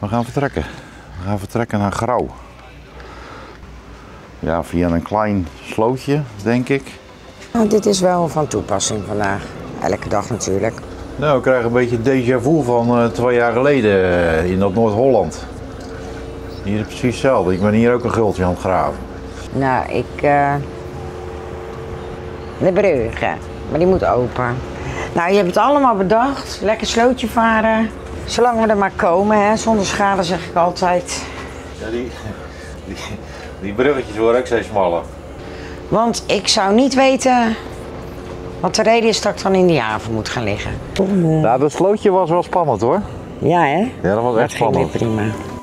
We gaan vertrekken. We gaan vertrekken naar Grauw. Ja, via een klein slootje, denk ik. Nou, dit is wel van toepassing vandaag. Elke dag natuurlijk. Nou, we krijgen een beetje déjà vu van 2 jaar geleden in dat Noord-Holland. Hier is precies hetzelfde. Ik ben hier ook een gultje aan het graven. Nou, de bruggen, maar die moet open. Nou, je hebt het allemaal bedacht. Lekker slootje varen. Zolang we er maar komen, hè. Zonder schade zeg ik altijd. Ja, die bruggetjes worden ook steeds smaller. Want ik zou niet weten wat de reden is dat ik dan in die haven moet gaan liggen. Nou, dat slootje was wel spannend hoor. Ja, hè? Ja, dat was echt spannend. Dat ging weer prima.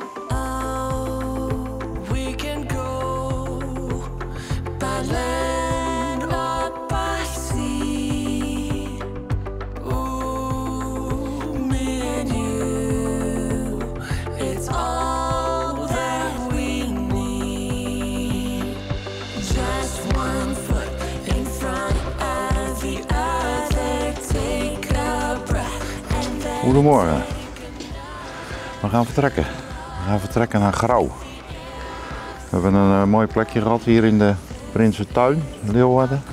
Goedemorgen. We gaan vertrekken. We gaan vertrekken naar Grauw. We hebben een mooi plekje gehad hier in de Prinsentuin, Leeuwarden.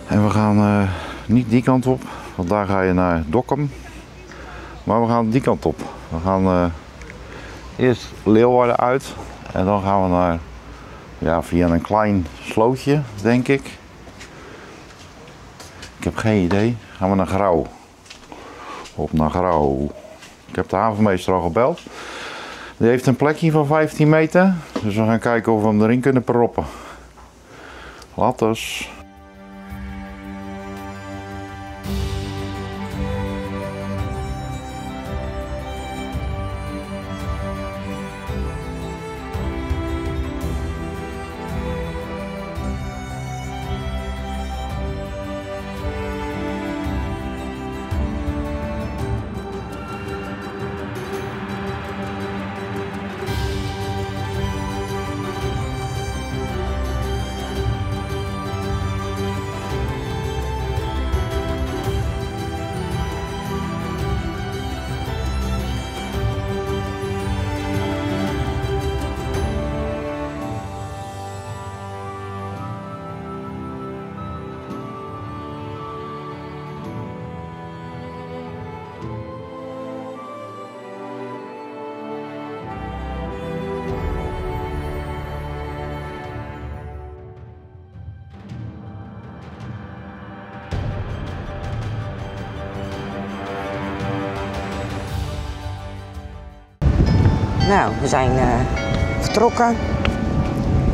En we gaan niet die kant op, want daar ga je naar Dokkum. Maar we gaan die kant op. We gaan eerst Leeuwarden uit en dan gaan we naar, ja, via een klein slootje, denk ik. Ik heb geen idee. Gaan we naar Grauw. Op naar Grauw. Ik heb de havenmeester al gebeld. Die heeft een plekje van 15 meter. Dus we gaan kijken of we hem erin kunnen proppen. Latters. Nou, we zijn vertrokken.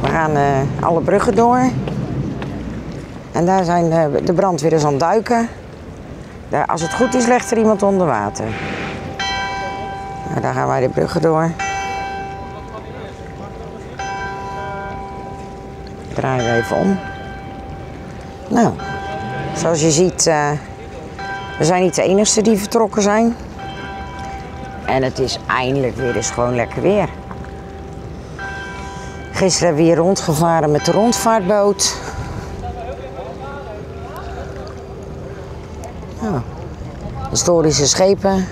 We gaan alle bruggen door. En daar zijn de brandweerders aan het duiken. Daar, als het goed is, legt er iemand onder water. Nou, daar gaan wij de bruggen door. Draaien we even om. Nou, zoals je ziet, we zijn niet de enigste die vertrokken zijn. En het is eindelijk weer eens gewoon lekker weer. Gisteren hebben we hier rondgevaren met de rondvaartboot. Nou, historische schepen,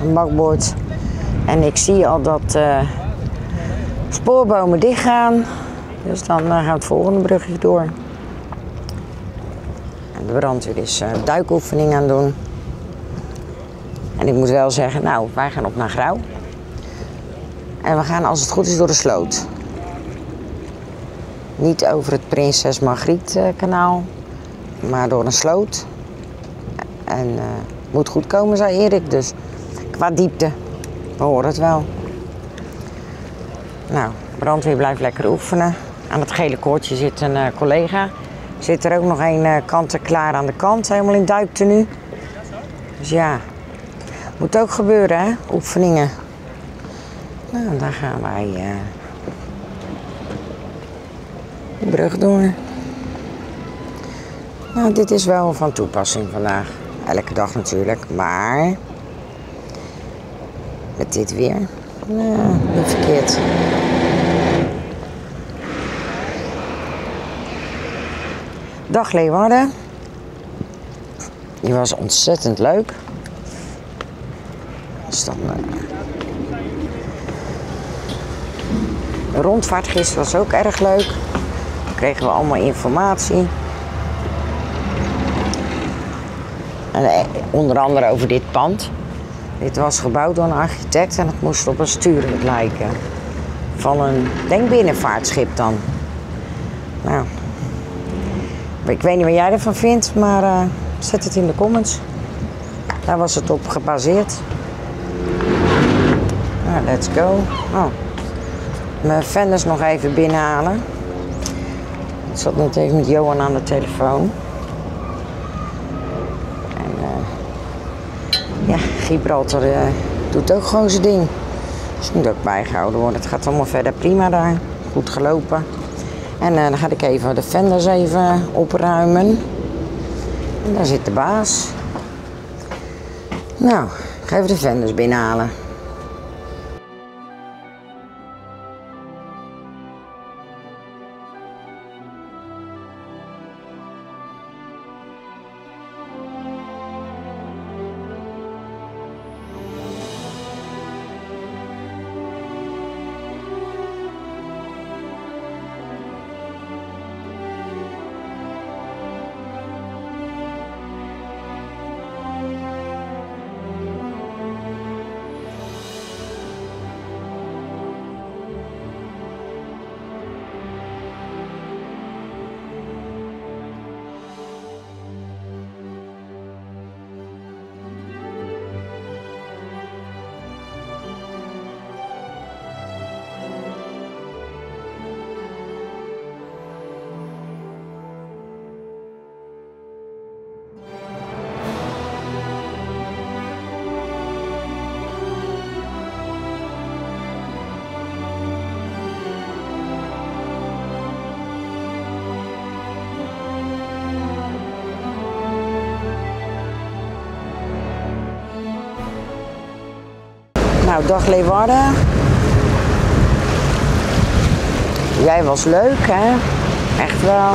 een bakboord. En ik zie al dat spoorbomen dichtgaan. Dus dan gaan we het volgende brugje door. En de brandweer is duikoefening aan het doen. En ik moet wel zeggen, nou, wij gaan op naar Grauw. En we gaan, als het goed is, door de sloot. Niet over het Prinses Margriet kanaal, maar door een sloot. En het moet goed komen, zei Erik, dus qua diepte, we horen het wel. Nou, brandweer blijft lekker oefenen. Aan het gele koordje zit een collega. Zit er ook nog een kant-en-klaar aan de kant, helemaal in duiktenu. Dus ja, moet ook gebeuren, hè, oefeningen. Nou, daar gaan wij de brug door. Nou, dit is wel van toepassing vandaag. Elke dag natuurlijk, maar met dit weer, nou, niet verkeerd. Dag Leeuwarden. Die was ontzettend leuk. Dus dan, de rondvaart gisteren was ook erg leuk. Dan kregen we allemaal informatie. En, onder andere over dit pand. Dit was gebouwd door een architect en het moest op een stuurlijk lijken. Van een, denk binnenvaartschip dan. Nou, ik weet niet wat jij ervan vindt, maar zet het in de comments. Daar was het op gebaseerd. Nou, let's go. Oh. Mijn vendors nog even binnenhalen. Ik zat net even met Johan aan de telefoon. En ja, Gibraltar doet ook gewoon zijn ding. Dus het moet ook bijgehouden worden. Het gaat allemaal verder prima daar. Goed gelopen. En dan ga ik even de vendors even opruimen. En daar zit de baas. Nou, ik ga even de vendors binnenhalen. Nou, dag Leeuwarden. Jij was leuk, hè? Echt wel.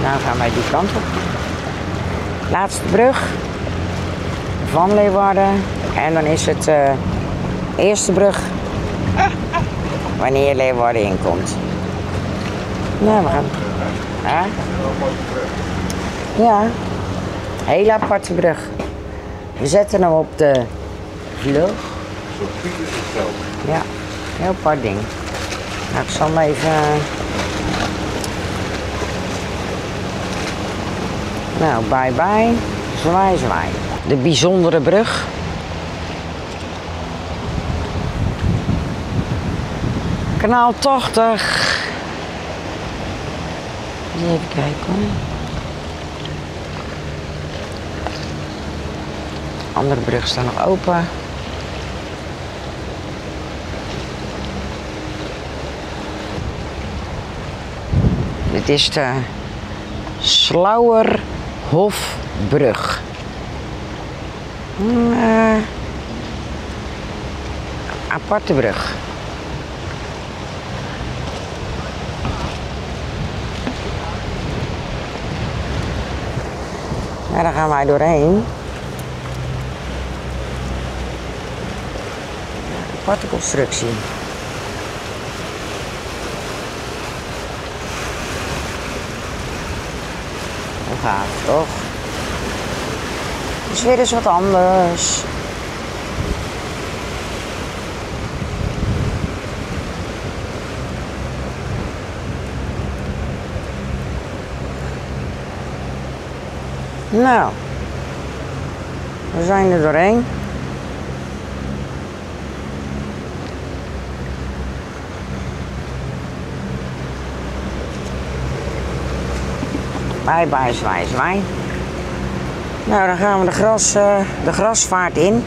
Nou gaan wij die kant op. Laatste brug van Leeuwarden. En dan is het eerste brug wanneer je Leeuwarden inkomt. Nou, we gaan. Ja, hele aparte brug. We zetten hem op de vlug. Ja, heel apart ding. Nou, ik zal hem even. Nou, bye bye. Zwaai, zwaai. De bijzondere brug. Kanaal 80. Even kijken hoor. De andere brug staat nog open. Dit is de Slauerhofbrug. Aparte brug. Ja, daar gaan wij doorheen. Aparte constructie. Hoe gaat het toch? Het is weer eens wat anders. Nou, we zijn er doorheen. Bye bye, zwaai, zwaai. Nou, dan gaan we de grasvaart in.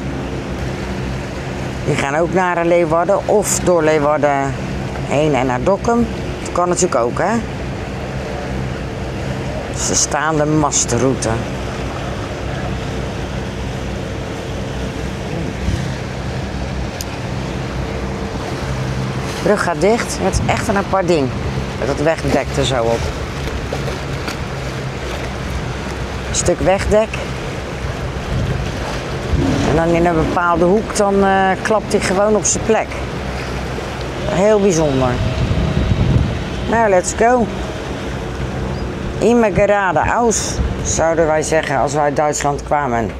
Die gaan ook naar Leeuwarden of door Leeuwarden heen en naar Dokkum. Dat kan natuurlijk ook, hè. Dat is de staande mastenroute. brug gaat dicht. Het is echt een apart ding. Met dat wegdek er zo op. Een stuk wegdek. En dan in een bepaalde hoek, dan klapt hij gewoon op zijn plek. Heel bijzonder. Nou, let's go. Immer geradeaus, zouden wij zeggen als wij uit Duitsland kwamen.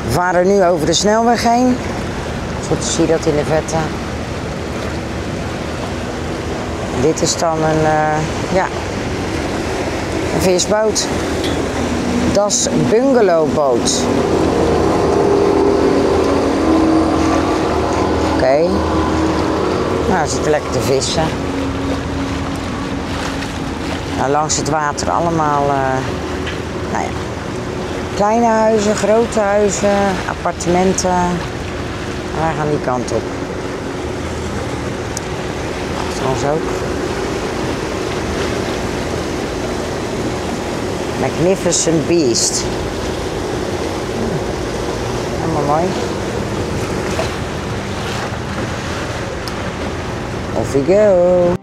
We varen nu over de snelweg heen. Zo zie je dat in de vette. Dit is dan een visboot. Das bungalowboot. Oké. Nou, we zitten lekker te vissen. Nou, langs het water allemaal, nou ja. Kleine huizen, grote huizen, appartementen. En wij gaan die kant op. Achter ons ook. Magnificent Beast. Helemaal mooi. Off we go.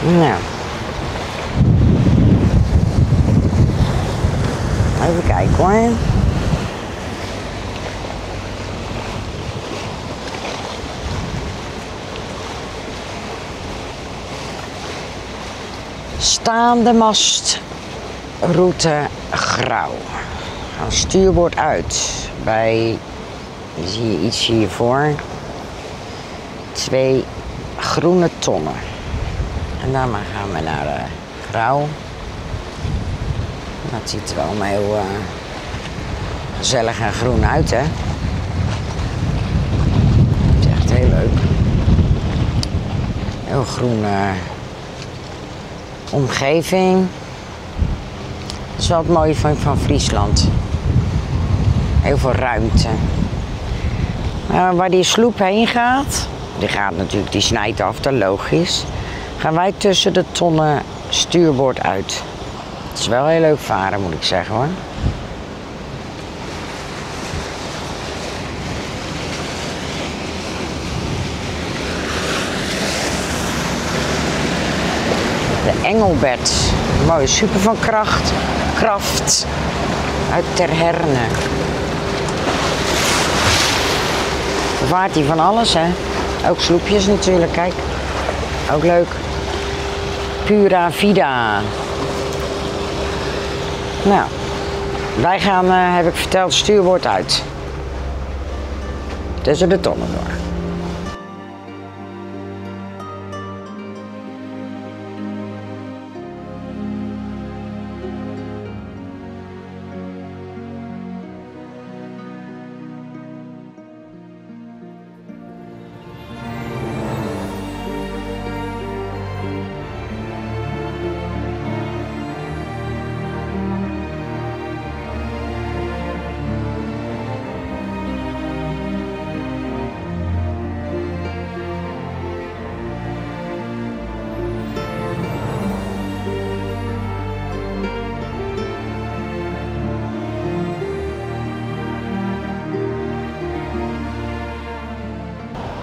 Nou. Even kijken hoor. Staande mast, route grauw. Gaan stuurboord uit bij, zie je iets hiervoor, 2 groene tonnen. En daarna gaan we naar grauw. Dat ziet er allemaal heel gezellig en groen uit, hè. Het is echt heel leuk. Heel groene omgeving. Dat is wel het mooie van Friesland. Heel veel ruimte. Waar die sloep heen gaat, Die gaat natuurlijk, die snijdt af, dat logisch. Gaan wij tussen de tonnen stuurboord uit. Het is wel heel leuk varen, moet ik zeggen hoor. De Engelbert, mooie super van Kraft uit Ter Herne. Vaart hij van alles, hè? Ook sloepjes natuurlijk, kijk. Ook leuk. Pura Vida. Nou, wij gaan, heb ik verteld, stuurboord uit. Tussen de tonnen door.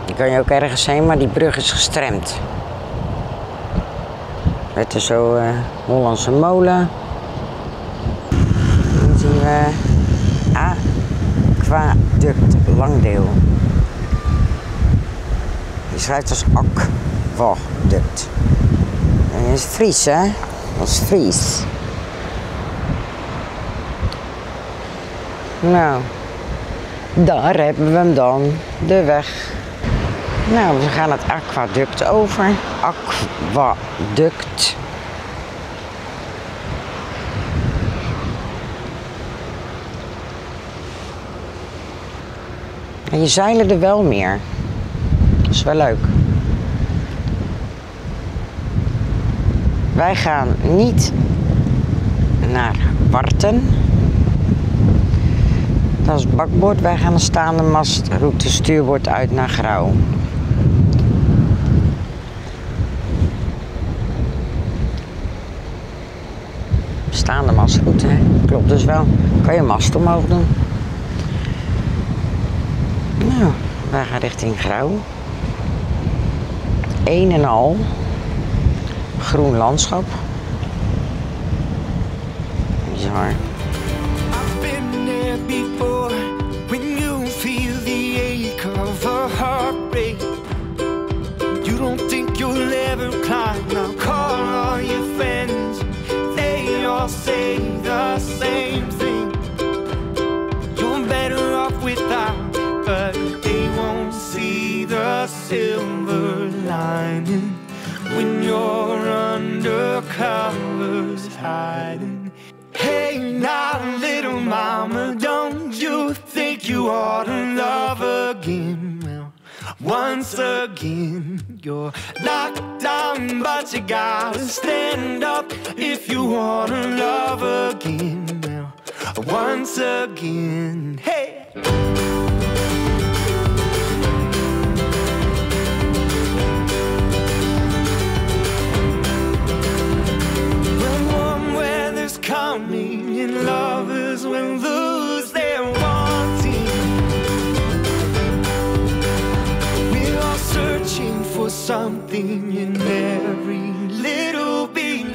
Die kan je ook ergens heen, maar die brug is gestremd. Het is zo Hollandse molen. Dan zien we Aquaduct Langdeel. Die schrijft als Aquaduct. En dat is Fries, hè? Dat is Fries. Nou, daar hebben we hem dan, de weg. Nou, we gaan het aquaduct over. Aquaduct. En je zeilen er wel meer. Dat is wel leuk. Wij gaan niet naar Warten. Dat is het bakboord. Wij gaan een staande mast, route stuurboord uit naar Grauw. Staande mastroute, hè? Klopt dus wel. Kan je mast omhoog doen. Nou, wij gaan richting Grauw. Een en al groen landschap. Bizar. Say the same thing. You're better off without, but they won't see the silver lining when you're under covers hiding. Hey, now little mama, don't you think you ought to love again? Well, once again, you're knocked down, but you gotta stand up if you wanna love again. Well, once again, hey. When warm weather's coming and lovers will lose their wanting, we're all searching for something in every little belonging.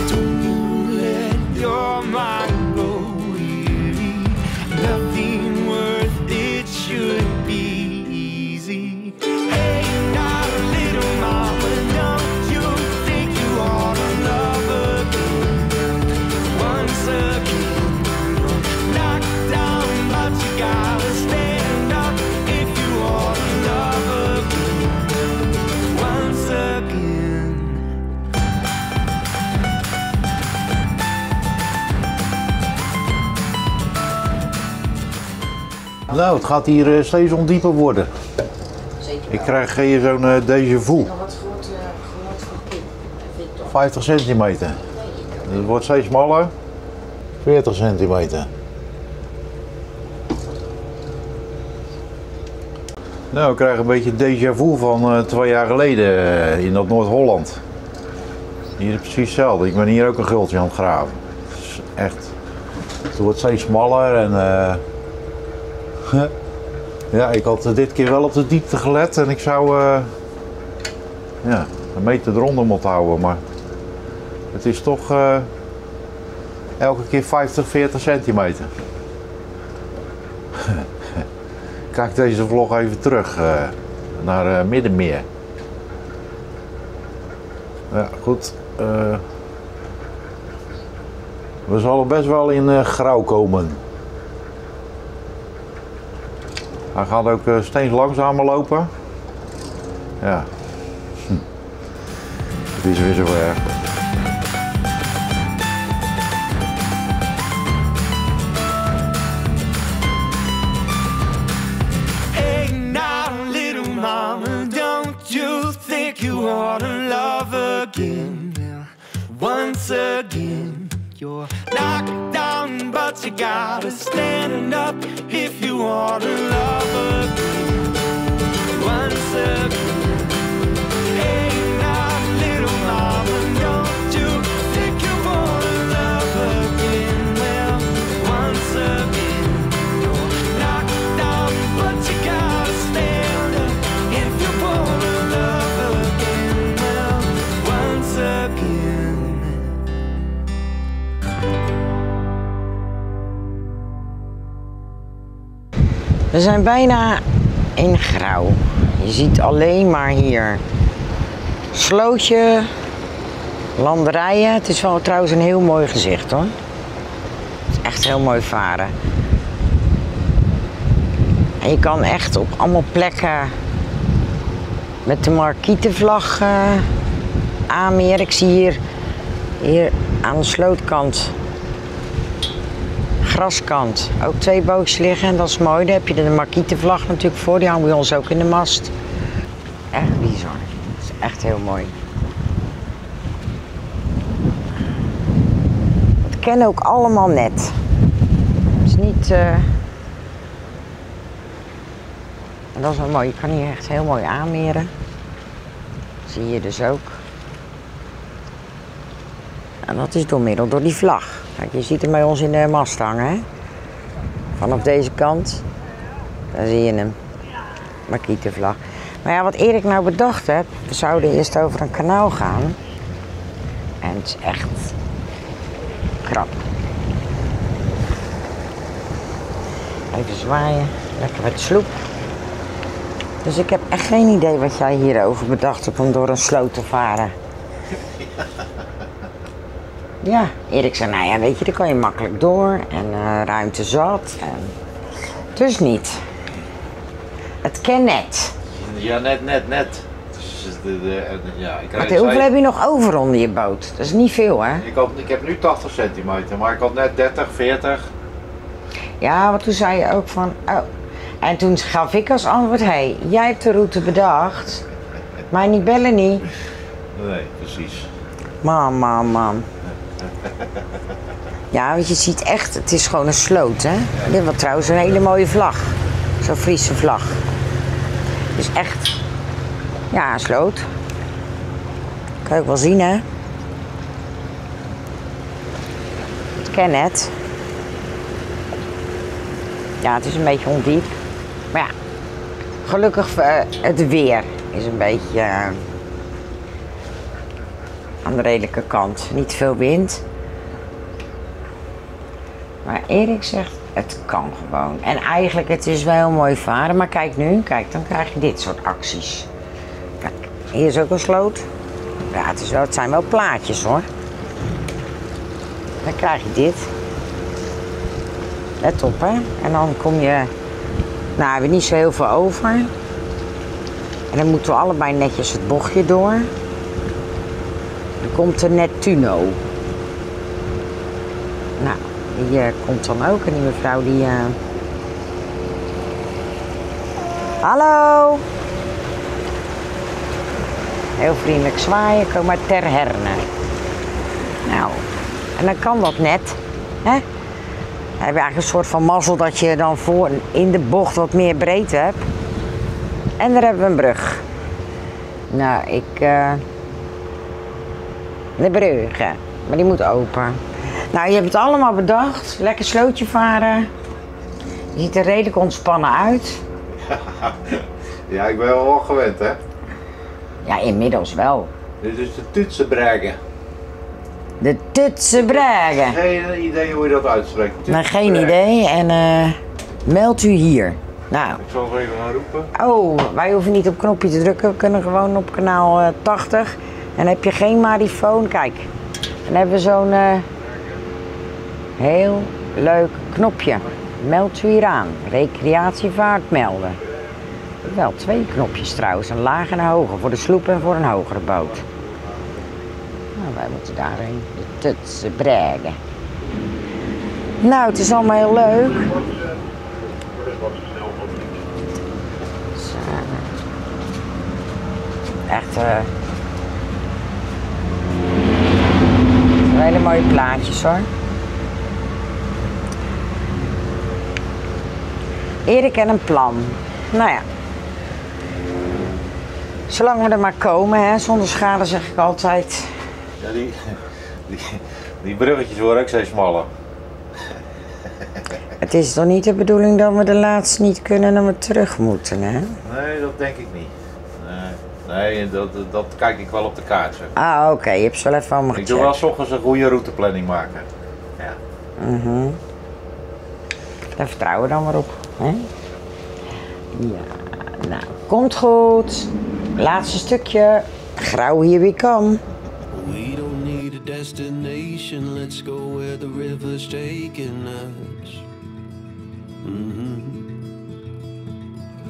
Don't you let your mind go weary. Nothing worth it should be easy. Hey, now little mama, don't you think you ought to love again? Once again, knocked down, but you gotta stand up if you ought to love again. Once again. Nou, het gaat hier steeds ondieper worden. Ik krijg hier zo'n déjà vu. Wat gehoord van Victor? 50 centimeter. Het wordt steeds smaller. 40 centimeter. Nou, ik krijg een beetje déjà vu van 2 jaar geleden in dat Noord-Holland. Hier is precies hetzelfde. Ik ben hier ook een gultje aan het graven. Het is echt... Het wordt steeds smaller en... ja, ik had dit keer wel op de diepte gelet en ik zou... ja, een meter eronder moeten houden, maar... Het is toch... elke keer 50, 40 centimeter. Kijk deze vlog even terug naar Middenmeer. Ja, goed. We zullen best wel in grauw komen. Hij gaat ook steeds langzamer lopen. Ja. Het is weer zover. You ought to love again. Once again, you're knocked down, but you gotta stand up if you ought to love again. Once again. Hey now, little mama, don't you think you ought to love again? Well, once again, you're knocked down, but you gotta stand up if you ought to love. We zijn bijna in grauw. Je ziet alleen maar hier slootje, landerijen. Het is wel trouwens een heel mooi gezicht hoor. Het is echt heel mooi varen. En je kan echt op allemaal plekken met de markietenvlag aanmeren. Ik zie hier aan de slootkant, graskant, ook 2 bootjes liggen en dat is mooi. Daar heb je de markietenvlag natuurlijk voor, die hangen bij ons ook in de mast. Echt bizar, het is echt heel mooi. Het kennen ook allemaal net. Het is niet... En dat is wel mooi, je kan hier echt heel mooi aanmeren. Dat zie je dus ook. En dat is door die vlag. Kijk, je ziet hem bij ons in de mast hangen, hè? Vanaf deze kant, daar zie je hem. Markietenvlag. Maar ja, wat Erik nou bedacht heeft, we zouden eerst over een kanaal gaan. En het is echt krap. Even zwaaien, lekker met de sloep. Dus ik heb echt geen idee wat jij hierover bedacht hebt om door een sloot te varen. Ja, Erik zei, nou ja, weet je, daar kan je makkelijk door en ruimte zat. En... Dus niet. Het kan net. Ja, net. Dus ja, hoeveel heb je nog over onder je boot? Dat is niet veel, hè? Ik heb nu 80 centimeter, maar ik had net 30, 40. Ja, want toen zei je ook van, oh. En toen gaf ik als antwoord, hé, jij hebt de route bedacht. Mij niet bellen niet. Nee, precies. Man. Ja, want je ziet echt, het is gewoon een sloot, hè. Dit was trouwens een hele mooie vlag. Zo'n Friese vlag. Dus echt, ja, een sloot. Kan je ook wel zien, hè. Het ken het. Ja, het is een beetje ondiep. Maar ja, gelukkig het weer is een beetje aan de redelijke kant. Niet veel wind. Maar Erik zegt, het kan gewoon. En eigenlijk, het is wel heel mooi varen. Maar kijk nu, kijk, dan krijg je dit soort acties. Kijk, hier is ook een sloot. Ja, het zijn wel plaatjes hoor. Dan krijg je dit. Let op hè. En dan kom je... Nou, we hebben niet zo heel veel over. En dan moeten we allebei netjes het bochtje door. Dan komt er Nettuno. Nou, die komt dan ook. En die mevrouw die... Hallo! Heel vriendelijk zwaaien. Kom maar ter herne. Nou, en dan kan dat net. Hè? Dan heb je eigenlijk een soort van mazzel dat je dan voor in de bocht wat meer breedte hebt. En daar hebben we een brug. Nou, de brug, maar die moet open. Nou, je hebt het allemaal bedacht. Lekker slootje varen. Je ziet er redelijk ontspannen uit. Ja, ik ben wel gewend, hè. Ja, inmiddels wel. Dit is de Tutsenbregen. De Tutsenbregen. Geen idee hoe je dat uitspreekt. Nou, geen idee. En meld u hier. Nou. Ik zal het even gaan roepen. Oh, wij hoeven niet op knopje te drukken. We kunnen gewoon op kanaal 80. En heb je geen marifoon, kijk. Dan hebben we zo'n heel leuk knopje. Meld u hier aan. Recreatievaart melden. Wel 2 knopjes trouwens, een laag en een hoger. Voor de sloep en voor een hogere boot. Nou, wij moeten daarheen. De Tutsenbregen. Nou, het is allemaal heel leuk. Echt hele mooie plaatjes hoor. Erik en een plan. Nou ja. Zolang we er maar komen, hè, zonder schade zeg ik altijd. Ja, die bruggetjes worden ook steeds smaller. Het is toch niet de bedoeling dat we de laatste niet kunnen en we terug moeten, hè? Nee, dat denk ik niet. Nee, dat kijk ik wel op de kaart. Zeg. Ah, oké, je hebt ze wel even allemaal Ik gecheckt. doe wel 's ochtends een goede routeplanning maken. Ja. Daar vertrouwen we dan maar op, hè? Ja, nou, komt goed. Laatste stukje. Grauw, here we come. We don't need a destination, let's go where the river's taking us.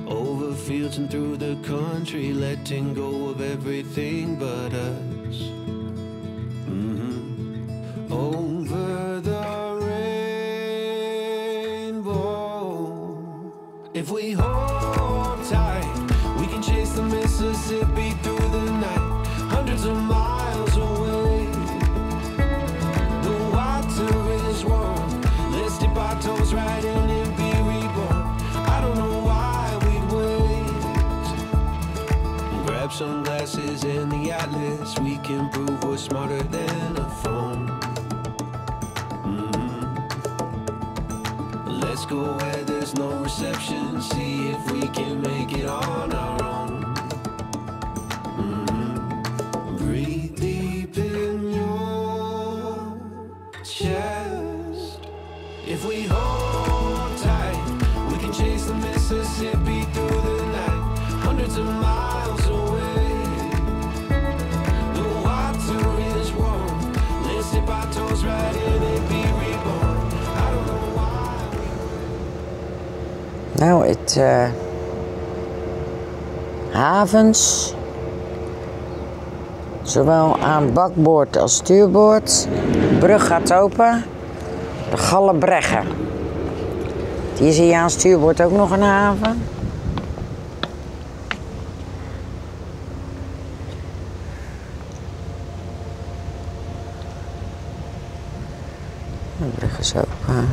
Over fields and through the country, letting go of everything but us. Over the rainbow. If we hold tight, we can chase the Mississippi through the night, hundreds of miles away. The water is warm, let's dip our toes right in and be reborn. I don't know why we'd wait. Grab sunglasses and the atlas, we can prove we're smarter than a phone. Let's go where there's no reception, see if we can make it on our own. Breathe deep in your chest. If we hold tight, we can chase the Mississippi through the night, hundreds of miles away. The water is warm, let's dip our toes right in and be reborn. I don't know why. Nou, het havens, zowel aan bakboord als stuurboord. De brug gaat open. De Gallebreggen. Hier zie je aan stuurboord ook nog een haven. De brug is open.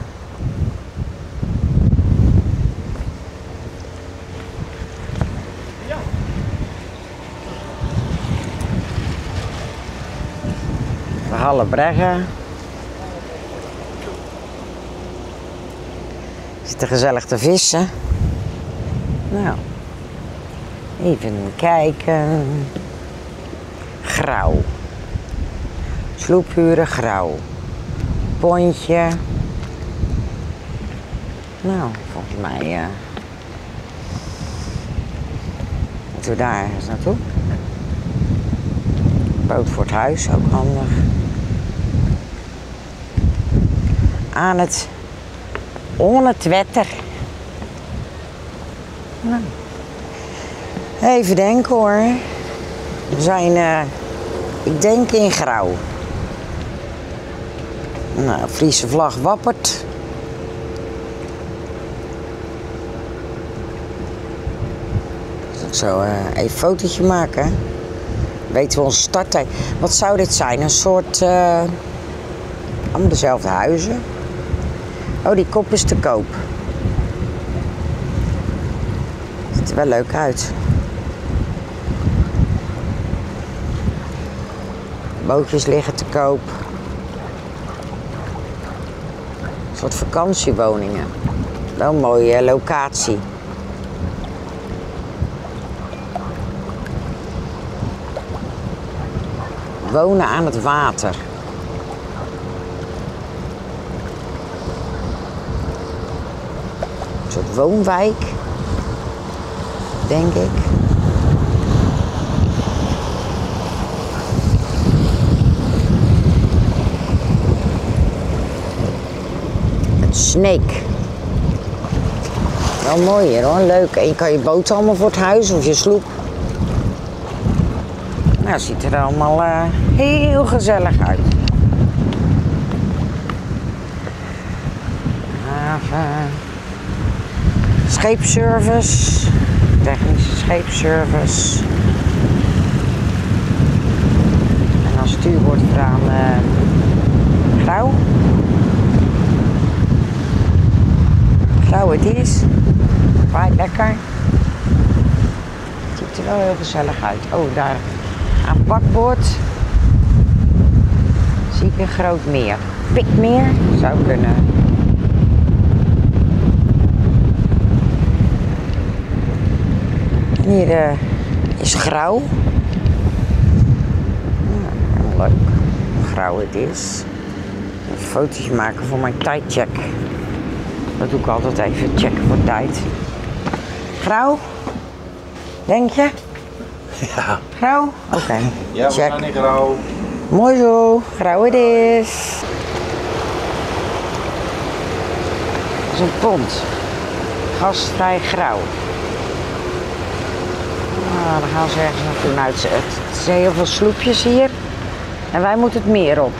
Gallebreggen. Zitten gezellig te vissen. Nou, even kijken. Grauw. Sloephuren grauw. Pontje. Nou, volgens mij moeten we daar eens naartoe. Boot voor het huis, ook handig. Aan het water. Nou. Even denken hoor. We zijn, ik denk in grauw. Nou, Friese vlag wappert. Dus ik zo even een fotootje maken. Weten we onze starttijd. Wat zou dit zijn? Een soort... allemaal dezelfde huizen. Oh, die kop is te koop. Ziet er wel leuk uit. Bootjes liggen te koop. Een soort vakantiewoningen. Wel een mooie locatie. Wonen aan het water. Een soort woonwijk, denk ik. Het Sneek. Wel mooi hier hoor, leuk. En je kan je boot allemaal voor het huis of je sloep. Nou, het ziet er allemaal heel gezellig uit. Haven. Scheepsservice. Technische scheepsservice. En als stuurboord aan Grauw. Grauw het is. Waait lekker. Het ziet er wel heel gezellig uit. Oh, daar aan bakboord zie ik een groot meer. Pikmeer zou kunnen. En hier is Grauw. Ja, leuk. Grauw het is. Een fotootje maken voor mijn tijdcheck. Dat doe ik altijd even, checken voor tijd. Grauw? Denk je? Ja. Grauw? Oké. Ja, we check. zijn in Grauw. Mooi zo, Grauw het is. Dat is een pont. Gastvrij Grauw. Nou, dan gaan ze ergens naartoe. Nou, het zijn heel veel sloepjes hier. En wij moeten het meer op.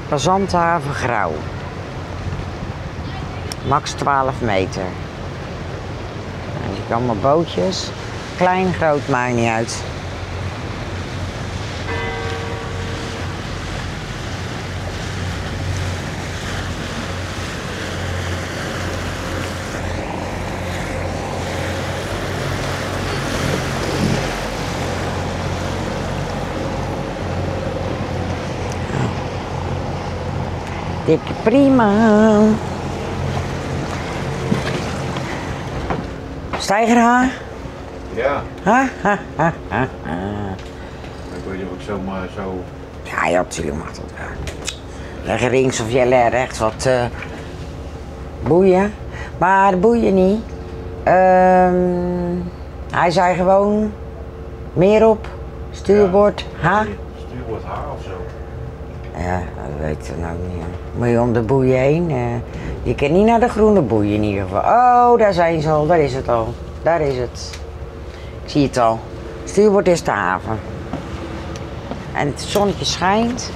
Passanthaven Grauw. Max 12 meter. Dan zie ik allemaal bootjes. Klein, groot, maakt niet uit. Dikke prima. Steigerhaar? Ja. Ha, ha, ha, ha. Ik weet niet of ik zomaar zo... Ja, ja, natuurlijk mag dat wel. Leggen links of jij rechts wat boeien. Maar de boeien niet. Hij zei gewoon meer op, stuurbord, H. Stuurbord H of zo. Ja, dat weet ik nou niet. Moet je om de boeien heen. Je kan niet naar de groene boeien in ieder geval. Oh, daar zijn ze al. Daar is het al. Daar is het. Ik zie het al. Stuurbord is de haven. En het zonnetje schijnt.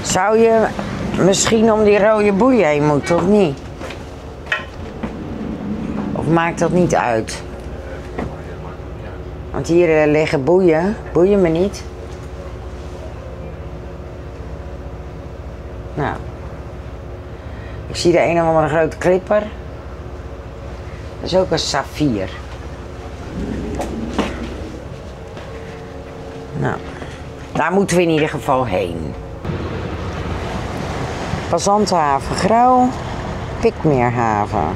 Zou je misschien om die rode boeien heen moeten, of niet? Of maakt dat niet uit? Want hier liggen boeien. Boeien me niet. Nou. Ik zie de een of andere grote klipper. Dat is ook een saffier. Nou. Daar moeten we in ieder geval heen. Passanthaven Grauw. Pikmeerhaven.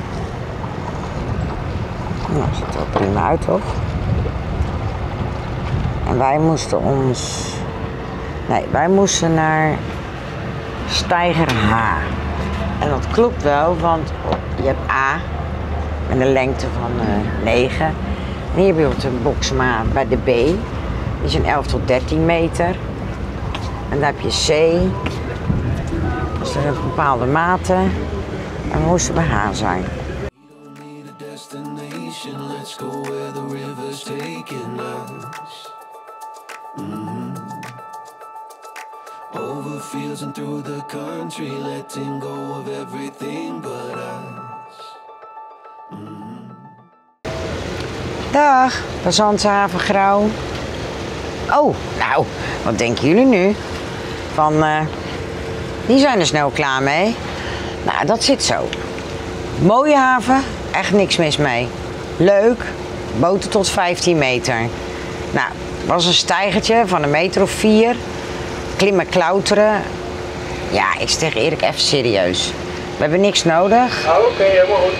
Nou, dat ziet er wel prima uit, toch? En wij moesten wij moesten naar Steiger H. En dat klopt wel, want je hebt A met een lengte van 9. En hier heb je op de boksmaat bij de B. Die is een 11 tot 13 meter. En daar heb je C. Dat is een bepaalde mate. En we moesten bij H zijn. Let's go where the river's taking us. Over fields and through the country, letting go of everything but us. Dag, Passanthaven Grauw. Oh, nou, wat denken jullie nu? Die zijn er snel klaar mee. Nou, dat zit zo. Mooie haven, echt niks mis mee. Leuk, boten tot 15 meter. Nou, was een steigertje van 1 meter of 4. Klimmen, klauteren. Ja, ik zeg tegen Erik, even serieus. We hebben niks nodig. Oké, helemaal goed.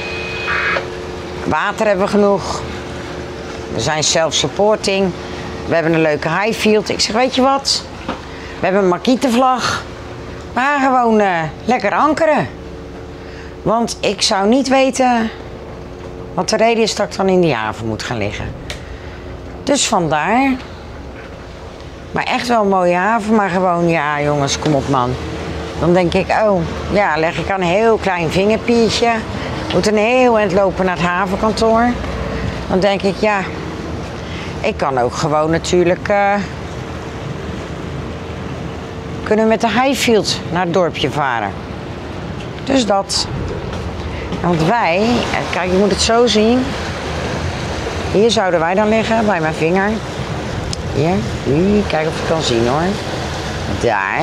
Water hebben we genoeg. We zijn self-supporting. We hebben een leuke highfield. Ik zeg, weet je wat? We hebben een Makita-vlag. We gaan gewoon lekker ankeren. Want ik zou niet weten wat de reden is dat ik dan in die haven moet gaan liggen. Dus vandaar. Maar echt wel een mooie haven. Maar gewoon, ja jongens, kom op man. Dan denk ik, oh, ja, leg ik aan een heel klein vingerpiertje. Moet een heel eind lopen naar het havenkantoor. Dan denk ik, ja, ik kan ook gewoon natuurlijk... kunnen we met de highfield naar het dorpje varen. Dus dat. Want wij, kijk, je moet het zo zien. Hier zouden wij dan liggen, bij mijn vinger. Hier, kijk of je het kan zien hoor. Daar.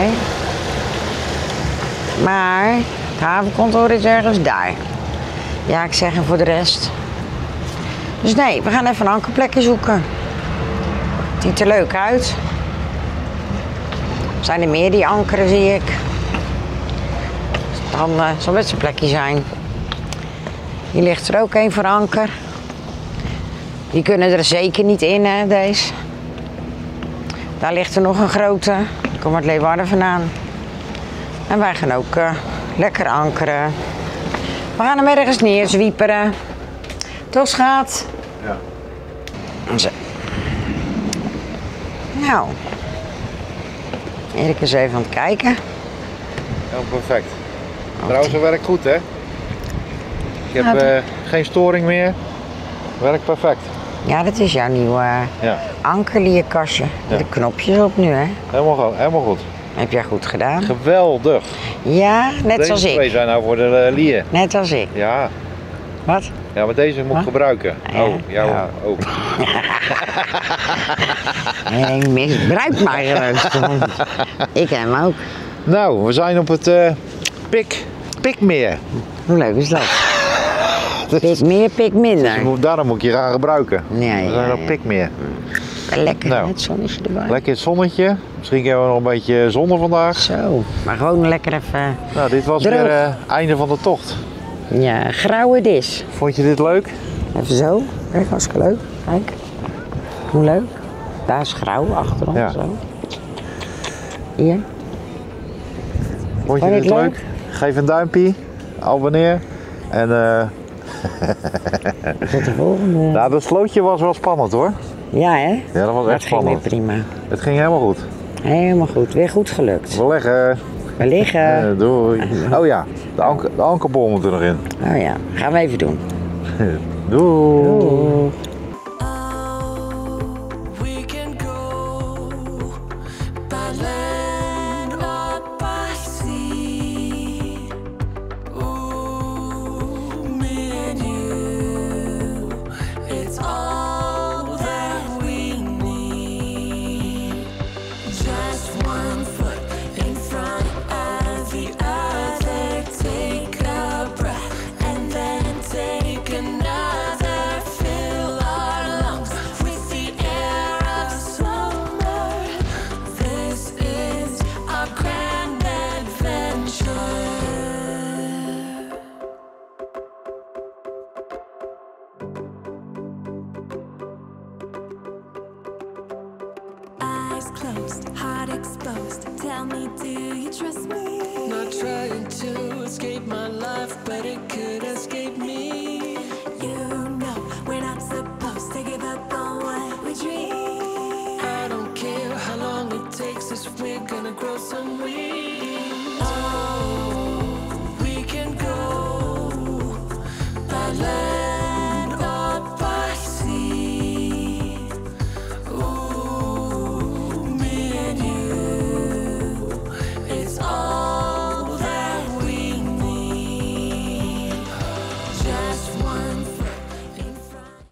Maar het havenkantoor is ergens daar. Ja, ik zeg hem voor de rest. Dus nee, we gaan even een ankerplekje zoeken. Het ziet er leuk uit. Zijn er meer die ankeren, zie ik. Dan zal het een plekje zijn. Hier ligt er ook een voor anker. Die kunnen er zeker niet in, hè, deze. Daar ligt er nog een grote. Die komt uit Leeuwarden vandaan. En wij gaan ook lekker ankeren. We gaan hem ergens neerzwieperen. Toch, schat? Ja. Zo. Nou. Erik is even aan het kijken. Ja, perfect. Trouwens, het werkt goed, hè? Ik heb geen storing meer. Werkt perfect. Ja, dat is jouw nieuwe ankerlierkastje. Met de knopjes op nu, hè? Helemaal goed. Heb jij goed gedaan? Geweldig. Ja, net zoals Deze twee ik. zijn nou voor de lier. Net als ik. Ja. Wat? Ja, maar deze moet ik gebruiken. Ja. Oh, jou Ja. ook. Nee, misbruik maar gewoon. Ik hem ook. Nou, we zijn op het Pikmeer. Hoe leuk is dat? Pik meer, pik minder. Daarom moet ik je gaan gebruiken. Ja, We zijn op Pikmeer. Lekker, Nou. het zonnetje erbij. Lekker het zonnetje. Misschien hebben we nog een beetje zon vandaag. Zo, maar gewoon lekker even... Nou, dit was droog. weer het einde van de tocht. Ja, grauwe dis. Vond je dit leuk? Even zo. Kijk, hartstikke leuk. Kijk. Hoe leuk. Daar is grauw achter ons. Ja. Zo. Hier. Vond je Vond je dit het leuk? Geef een duimpje. Abonneer. En Tot de volgende. nou, dat slootje was wel spannend hoor. Ja, hè? Ja, dat was Dat echt ging weer spannend. prima. Het ging helemaal goed. Helemaal goed. Weer goed gelukt. We leggen. We liggen. Doei. Oh ja, de ankerbol moet er nog in. Oh ja, gaan we even doen. Doei. Doei. We can go by land or by sea. Ooh, me and you, it's all that we need. Just one foot in front of the other. Take a breath and then take another. Fill our lungs with the air of summer. This is our grand adventure. Eyes closed, heart exposed. Tell me, do you trust me? Not trying to escape my life, but it could escape me.